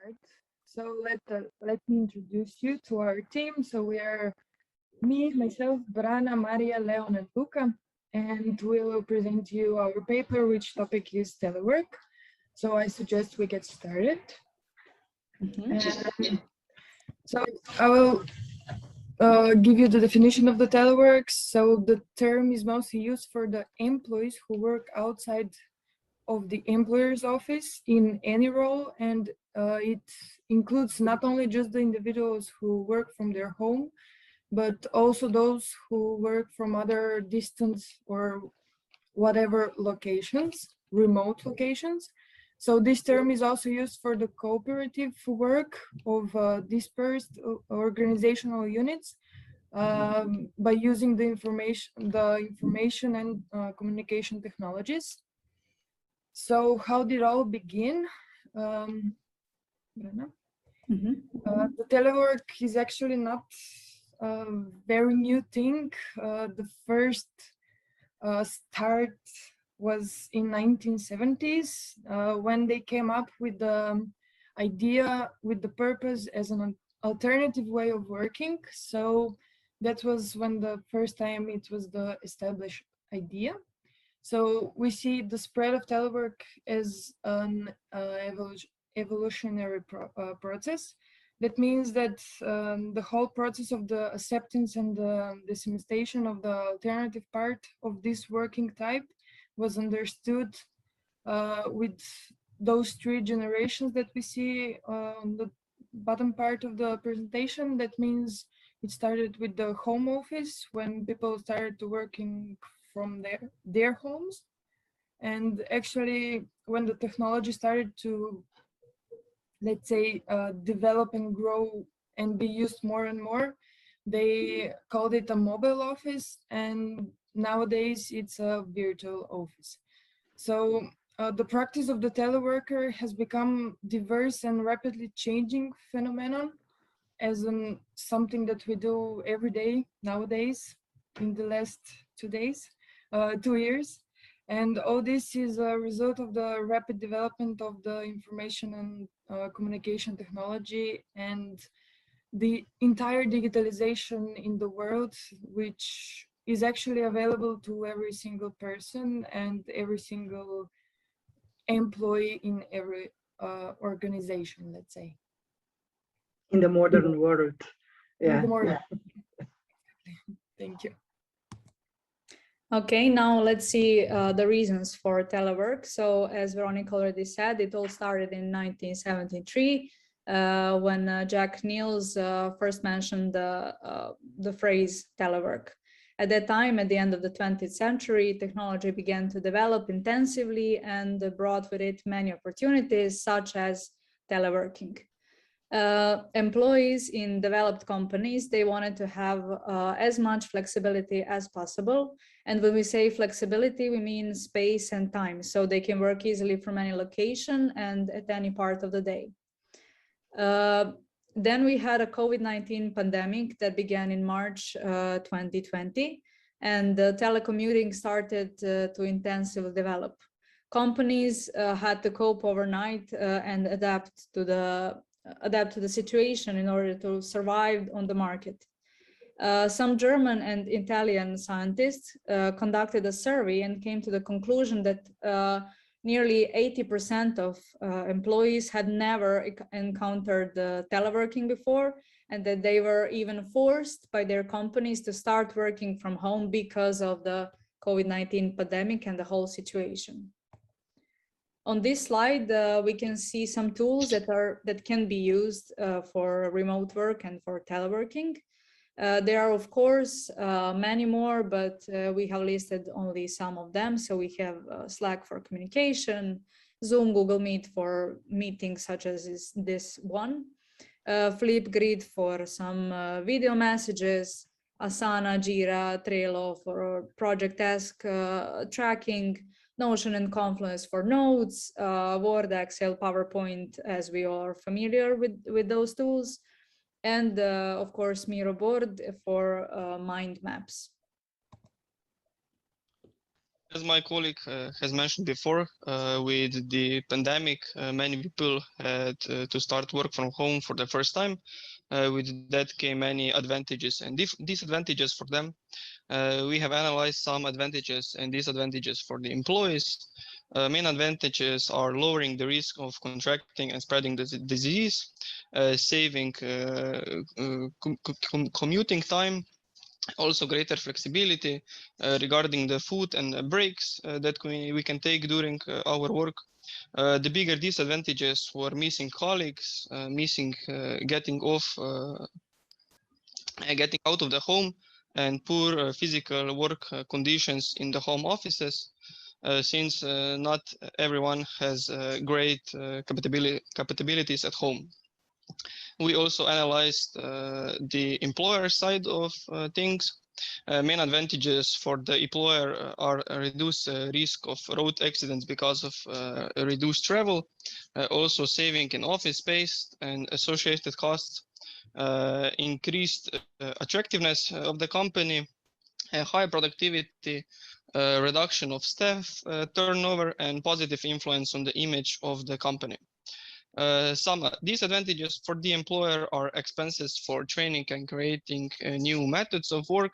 start. So let me introduce you to our team. So we are me, myself, Brana, Marija, Leon, and Luka, and we will present you our paper, which topic is telework. So I suggest we get started. So I will give you the definition of the telework. So the term is mostly used for the employees who work outside of the employer's office in any role, and it includes not only just the individuals who work from their home, but also those who work from other distance or whatever locations, remote locations. So this term is also used for the cooperative work of dispersed organizational units by using the information and communication technologies. So how did it all begin? The telework is actually not a very new thing. The first start was in 1970s when they came up with the idea, with the purpose as an alternative way of working. So that was when the first time it was the established idea. So we see the spread of telework as an evolutionary process. That means that the whole process of the acceptance and the dissemination of the alternative part of this working type was understood with those three generations that we see on the bottom part of the presentation. That means it started with the home office when people started to working from their homes, and actually when the technology started to, let's say, develop and grow and be used more and more, they called it a mobile office, and nowadays it's a virtual office. So the practice of the teleworker has become diverse and rapidly changing phenomenon as something that we do every day nowadays in the last 2 years. And all this is a result of the rapid development of the information and communication technology and the entire digitalization in the world, which is actually available to every single person and every single employee in every organization, let's say. In the modern world. Yeah. Thank you. Okay, now let's see the reasons for telework. So as Veronika already said, it all started in 1973 when Jack Niels first mentioned the phrase telework. At that time, at the end of the 20th century, technology began to develop intensively and brought with it many opportunities, such as teleworking. Employees in developed companies, they wanted to have as much flexibility as possible. And when we say flexibility, we mean space and time. So they can work easily from any location and at any part of the day. Then we had a COVID-19 pandemic that began in March 2020, and telecommuting started to intensively develop. Companies had to cope overnight and adapt to the situation in order to survive on the market. Some German and Italian scientists conducted a survey and came to the conclusion that nearly 80% of employees had never encountered teleworking before, and that they were even forced by their companies to start working from home because of the COVID-19 pandemic and the whole situation. On this slide, we can see some tools that can be used for remote work and for teleworking. There are, of course, many more, but we have listed only some of them. So we have Slack for communication, Zoom, Google Meet for meetings such as this one, Flipgrid for some video messages, Asana, Jira, Trello for project task tracking, Notion and Confluence for notes, Word, Excel, PowerPoint, as we are familiar with those tools, and of course Miro board for mind maps. As my colleague has mentioned before, with the pandemic, many people had to start work from home for the first time. With that came many advantages and disadvantages for them. We have analyzed some advantages and disadvantages for the employees. Main advantages are lowering the risk of contracting and spreading the disease, saving commuting time, also greater flexibility regarding the food and breaks that we can take during our work. The bigger disadvantages were missing colleagues, missing getting out of the home, and poor physical work conditions in the home offices, since not everyone has great capabilities at home. We also analyzed the employer side of things. Main advantages for the employer are a reduced risk of road accidents because of reduced travel, also saving in office space and associated costs, increased attractiveness of the company, high productivity, reduction of staff turnover, and positive influence on the image of the company. Some disadvantages for the employer are expenses for training and creating new methods of work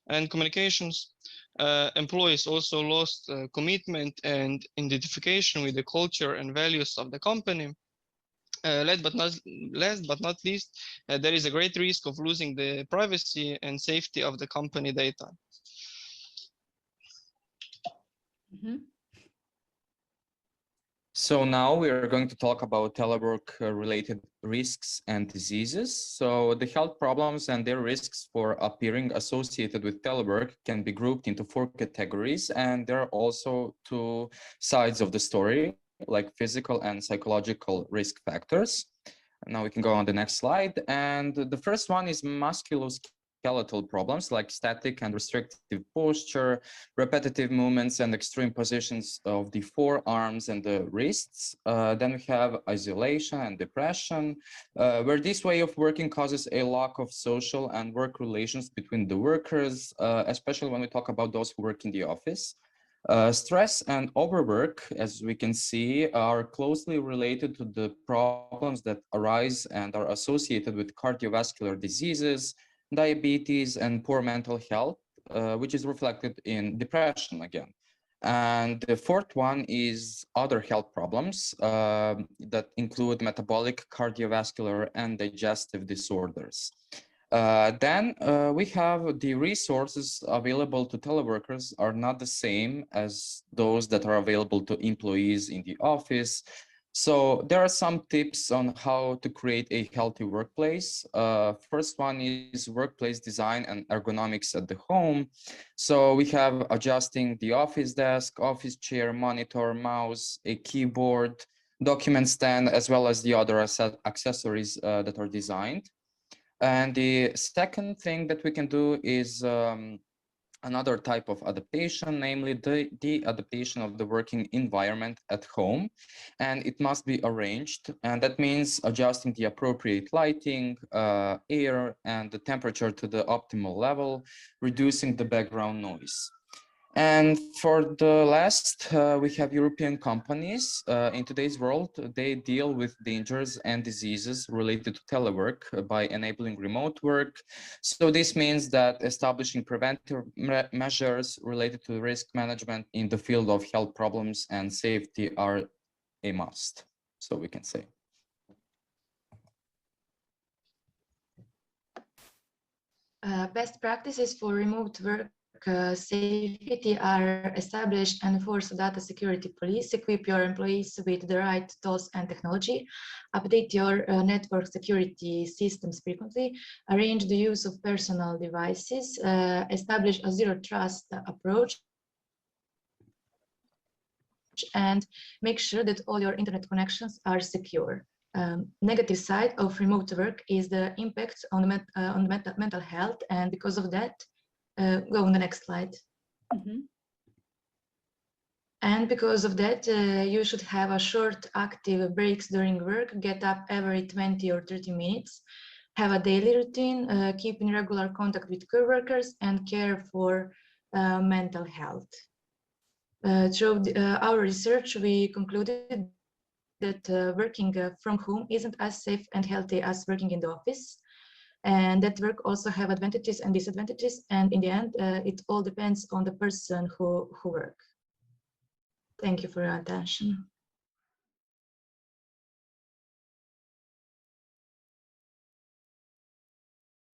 and communications. Employees also lost commitment and identification with the culture and values of the company. Last but not least, there is a great risk of losing the privacy and safety of the company data. Mm-hmm. So now we are going to talk about telework related risks and diseases. So the health problems and their risks for appearing associated with telework can be grouped into 4 categories, and there are also 2 sides of the story, like physical and psychological risk factors. Now we can go on the next slide. And the first one is musculoskeletal problems like static and restrictive posture, repetitive movements and extreme positions of the forearms and the wrists. Then we have isolation and depression, where this way of working causes a lack of social and work relations between the workers, especially when we talk about those who work in the office. Stress and overwork, as we can see, are closely related to the problems that arise and are associated with cardiovascular diseases, diabetes, and poor mental health, which is reflected in depression again. And the 4th one is other health problems that include metabolic, cardiovascular, and digestive disorders. Then we have the resources available to teleworkers are not the same as those that are available to employees in the office. So there are some tips on how to create a healthy workplace. First one is workplace design and ergonomics at the home. So we have adjusting the office desk, office chair, monitor, mouse, a keyboard, document stand, as well as the other accessories that are designed. And the second thing that we can do is another type of adaptation, namely the adaptation of the working environment at home. And it must be arranged. And that means adjusting the appropriate lighting, air, and the temperature to the optimal level, reducing the background noise. And for the last, we have European companies. In today's world, they deal with dangers and diseases related to telework by enabling remote work. So this means that establishing preventive measures related to risk management in the field of health problems and safety are a must, so we can say. Best practices for remote work safety are establish and enforce data security police, equip your employees with the right tools and technology, update your network security systems frequently, arrange the use of personal devices, establish a zero trust approach, and make sure that all your internet connections are secure. Negative side of remote work is the impact on the mental health, and because of that, go on the next slide. Mm-hmm. And because of that, you should have a short active breaks during work, get up every 20 or 30 minutes, have a daily routine, keep in regular contact with coworkers, and care for mental health. Through our research, we concluded that working from home isn't as safe and healthy as working in the office, and that work also have advantages and disadvantages. And in the end, it all depends on the person who work. Thank you for your attention.